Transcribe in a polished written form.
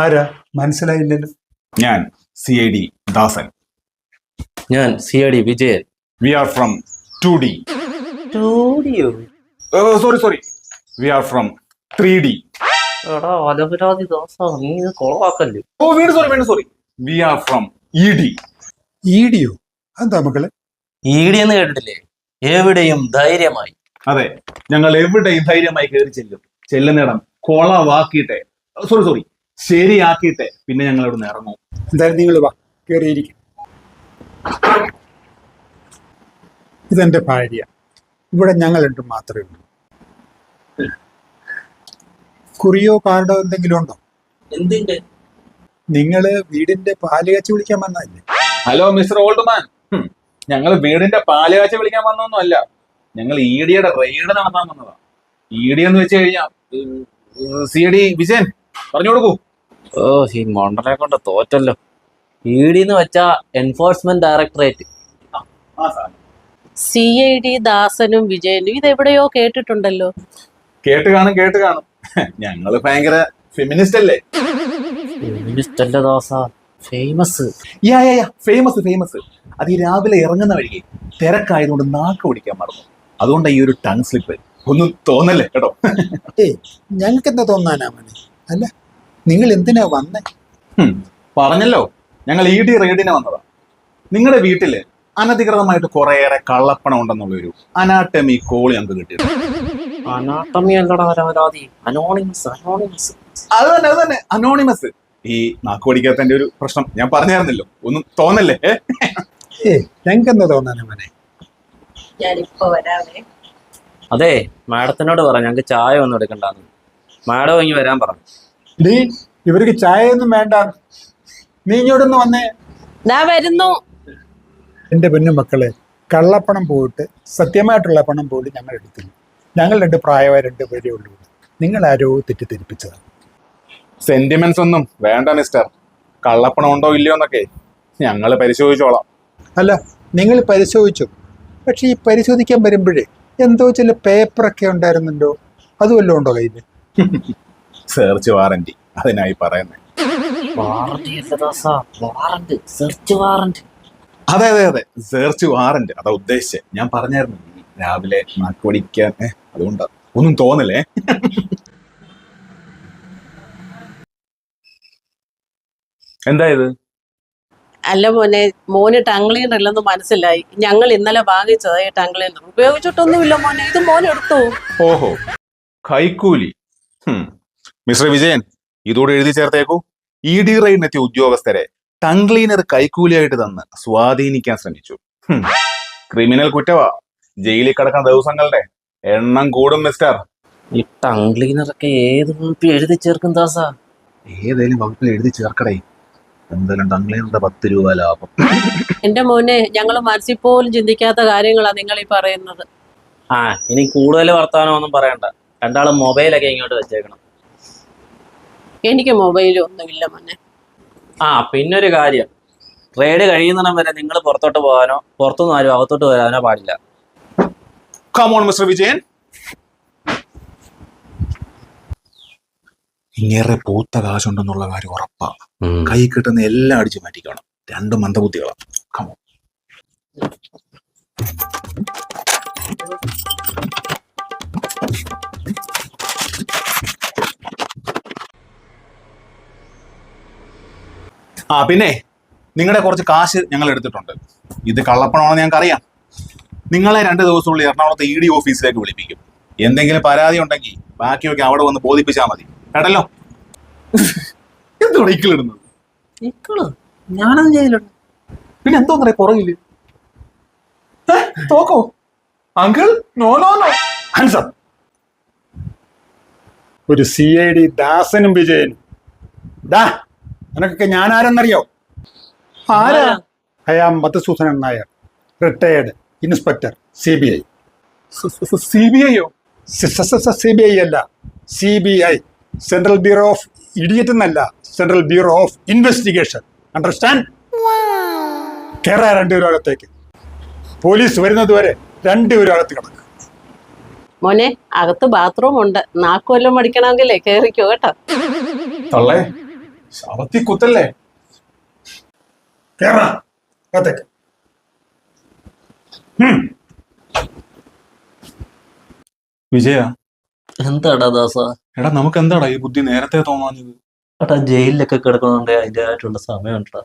ആരാ മനസ്സിലായില്ലല്ലോ. ഞാൻ CID ദാസൻ. ഞാൻ CID Vijayan. We are from 2D. Sorry we are from 3D. നീ ഇത് കൊളവാക്കല്ലേ. വീണ്ടും sorry we are from ED. ഈടിയോ? എന്താ മക്കളെ? ED എന്ന് കേട്ടിട്ടില്ലേ? എവിടെയും ധൈര്യമായി. അതെ, ഞങ്ങൾ എവിടെയും ധൈര്യമായി കയറി ചെല്ലുന്നിടം കൊളവാക്കിയിട്ടെ സോറി ശരിയാക്കിയിട്ടെ പിന്നെ ഞങ്ങൾ ഇവിടെ നിന്ന് ഇറങ്ങും. എന്തായാലും നിങ്ങൾ വാ, കയറിയിരിക്കും. ഇതെന്റെ ഭാര്യ. ഇവിടെ ഞങ്ങൾ രണ്ടും മാത്രമേ ഉള്ളൂ. കുറിയോ കാർഡോ എന്തെങ്കിലും ഉണ്ടോ? എന്തിന്റെ? നിങ്ങള് വീടിന്റെ പാല് കാച്ചി വിളിക്കാൻ വന്നതല്ലേ? ഹലോ മിസ്റ്റർ ഓൾഡ്മാൻ, ഞങ്ങൾ വീടിന്റെ പാലുകാച്ച വിളിക്കാൻ വന്നൊന്നും അല്ല. ഞങ്ങൾ EDയുടെ റെയ്ഡ് നടത്താൻ വന്നതാ. ED എന്ന് വെച്ച് കഴിഞ്ഞാൽ CID വിജയൻ പറഞ്ഞു കൊടുക്കൂ. ഈ മൊണ്ടനെ കൊണ്ട് തോറ്റല്ലോ. ED എന്ന് വെച്ചാ എൻഫോഴ്സ്മെന്റ് ഡയറക്ടറേറ്റ്. CID ദാസനും വിജയനും ഇതെവിടെയോ കേട്ടിട്ടുണ്ടല്ലോ. കേട്ട് കാണും. ഞങ്ങള് ഭയങ്കര ഫെമിനിസ്റ്റ് അല്ലേ? ഫേമസ്. ഫേമസ്. അത് ഈ രാവിലെ ഇറങ്ങുന്ന വഴിക്ക് തിരക്കായതുകൊണ്ട് നാക്ക് പിടിക്കാൻ മറന്നു. അതുകൊണ്ട് ഈ ഒരു ടങ് സ്ലിപ്പ്. ഒന്നും തോന്നല്ലേ കേട്ടോ. ഞങ്ങൾക്ക് എന്താ തോന്നാനാ മോനെ? അല്ല, നിങ്ങൾ എന്തിനാ വന്നേ? പറഞ്ഞല്ലോ, ഞങ്ങൾ ED റെയ്ഡിനെ വന്നതാ. നിങ്ങളുടെ വീട്ടില് അനധികൃതമായിട്ട് കുറേയേറെ കള്ളപ്പണം ഉണ്ടെന്നുള്ളൊരു അനാട്ടമി കോൾ ഞങ്ങൾക്ക് കിട്ടിയിട്ടുണ്ട്. അനാട്ടമി അല്ലടാ പരാതി. അനോണിമസ്. അത് തന്നെ അനോണിമസ്. ഈ നാക്കുപടിക്കാത്തതിന്റെ ഒരു പ്രശ്നം ഞാൻ പറഞ്ഞായിരുന്നല്ലോ. ഒന്നും തോന്നല്ലേ? ഞങ്ങൾക്ക് എന്താ തോന്നാനാ മോനെ? ഞാനിപ്പോ വരാവേ. അതെ, മാഡത്തിനോട് പറ ഞങ്ങക്ക് ചായ ഒന്നും എടുക്കണ്ടെന്ന്. മാഡം ഇങ്ങ് വരാൻ പറഞ്ഞു. നീ ഇവർക്ക് ചായ ഒന്നും വേണ്ട, നീ ഇങ്ങോട്ടൊന്ന് വന്നേ. ദാ വരുന്നു. എന്റെ പൊന്നു മക്കളെ, കള്ളപ്പണം പോയിട്ട് സത്യമായിട്ടുള്ള പണം പോലും ഞങ്ങൾ എടുത്തില്ല. ഞങ്ങൾ രണ്ട് പ്രായമായ 2 പേരേ ഉള്ളൂ. നിങ്ങൾ ആരോ തെറ്റിദ്ധരിപ്പിച്ചതാണ്. സെന്റിമെന്റ്സ് ഒന്നും വേണ്ട മിസ്റ്റർ. കള്ളപ്പണം ഉണ്ടോ ഇല്ലയോ എന്നൊക്കെ ഞങ്ങൾ പരിശോധിച്ചോളാം. അല്ല, നിങ്ങൾ പരിശോധിച്ചു. പക്ഷെ ഈ പരിശോധിക്കാൻ വരുമ്പോഴേ എന്തോ ചില പേപ്പറൊക്കെ ഉണ്ടായിരുന്നല്ലോ, അതുവല്ലോ ഉണ്ടോ കയ്യിൽ? സെർച്ച് വാറന്റി അതിനായി പറയുന്നത്. അതെ സെർച്ച് വാറന്റ് അതാ ഉദ്ദേശിച്ചത്. ഞാൻ പറഞ്ഞായിരുന്നു രാവിലെ നാക്കുപടിക്കാൻ. അതുകൊണ്ടാ, ഒന്നും തോന്നലേ. എന്തായത്? അല്ല മോന് ടങ് ക്ലീനർ അല്ലെന്ന് മനസ്സിലായി. ഞങ്ങൾ ഇന്നലെ വാങ്ങിച്ചതാ ഈ ടങ് ക്ലീനർ. ഉപയോഗിച്ചിട്ടൊന്നുമില്ല മോനെ. ഇത് മോൻ എടുത്തു. ഓഹോ, കൈക്കൂലി. മിസ്റ്റർ വിജയൻ, ഇതോടെ എഴുതി ചേർത്തേക്കൂ. ED റെയ്ഡിനെത്തിയ ഉദ്യോഗസ്ഥരെ ടങ് ക്ലീനർ കൈക്കൂലിയായിട്ട് തന്ന് സ്വാധീനിക്കാൻ ശ്രമിച്ചു. ക്രിമിനൽ കുറ്റവാ. ജയിലിൽ കിടക്കുന്ന ദിവസങ്ങളുടെ എണ്ണം കൂടും മിസ്റ്റർ. ഈ ടങ് ക്ലീനർ ഒക്കെ ഏത് വകുപ്പിൽ എഴുതി ചേർക്കും ദാസാ? ഏതേലും വകുപ്പിൽ എഴുതി ചേർക്കടേ. എന്തായാലും ടങ് ക്ലീനറുടെ 10 രൂപ ലാഭം. എന്റെ മോനെ, ഞങ്ങൾ മനസ്സിൽ പോലും ചിന്തിക്കാത്ത കാര്യങ്ങളാ നിങ്ങൾ ഈ പറയുന്നത്. ഇനി കൂടുതൽ വർത്താനമൊന്നും പറയണ്ട. രണ്ടാളും മൊബൈലൊക്കെ ഇങ്ങോട്ട് വെച്ചേക്കണം. എനിക്ക് മൊബൈലൊന്നുമില്ല മോനെ. പിന്നൊരു കാര്യം, റെയ്ഡ് കഴിയുന്നിടം വരെ നിങ്ങൾ പുറത്തോട്ട് പോകാനോ പുറത്തുനിന്ന് ആരും അകത്തോട്ട് വരാനോ പാടില്ല. Come on, mister Vijayan. ഇങ്ങേറെ പൂത്ത കാശുണ്ടെന്നുള്ള കാര്യം ഉറപ്പാ. കൈ കിട്ടുന്ന എല്ലാം അടിച്ചു മാറ്റിക്കണം. 2 മന്ദബുദ്ധികളാ. Come on. പിന്നെ നിങ്ങളുടെ കുറച്ച് കാശ് ഞങ്ങൾ എടുത്തിട്ടുണ്ട്. ഇത് കള്ളപ്പണമാണെന്ന് ഞങ്ങൾക്ക് അറിയാം. നിങ്ങളെ 2 ദിവസത്തിനുള്ളിൽ എറണാകുളത്തെ ED ഓഫീസിലേക്ക് വിളിപ്പിക്കും. എന്തെങ്കിലും പരാതി ഉണ്ടെങ്കിൽ ബാക്കിയൊക്കെ അവിടെ വന്ന് ബോധിപ്പിച്ചാൽ മതി കേട്ടല്ലോ. എന്താണ് ഇക്കിളിടുന്നത്? ഞാനത് ചെയ്തിട്ടുണ്ട്. പിന്നെ എന്തോന്നറിയ പുറകില് തോക്കോ? Uncle no answer. ഒരു CID ദാസനും വിജയനും. നിനക്കൊക്കെ ഞാൻ ആരെന്നറിയോ? ആരാ? I am Madhusoodanan Nair, retired inspector, CBI. CBI-യോ? CBI അല്ല, CBI, central bureau of idiot എന്നല്ല, central bureau of investigation. Understand? കേറാ 2 പേരും അകത്തേക്ക്. പോലീസ് വരുന്നത് വരെ 2 പേരും അകത്ത് കിടക്കും. മോനെ, അകത്ത് ബാത്റൂം ഉണ്ട്. നാക്കുവല്ലം മടിക്കണമെങ്കിലേ കേറിക്കോ കേട്ടോ. തള്ളേ, ശവത്തി കുത്തല്ലേ. കേറാ അകത്തേക്ക്. വിജയ, എന്താടാ ദാസ? എടാ നമുക്ക് എന്താടാ ഈ ബുദ്ധി നേരത്തെ തോന്നാഞ്ഞത്? എടാ ജയിലിലൊക്കെ കിടക്കുന്നുണ്ട്, അതിൻ്റെതായിട്ടുള്ള സമയമുണ്ടോ?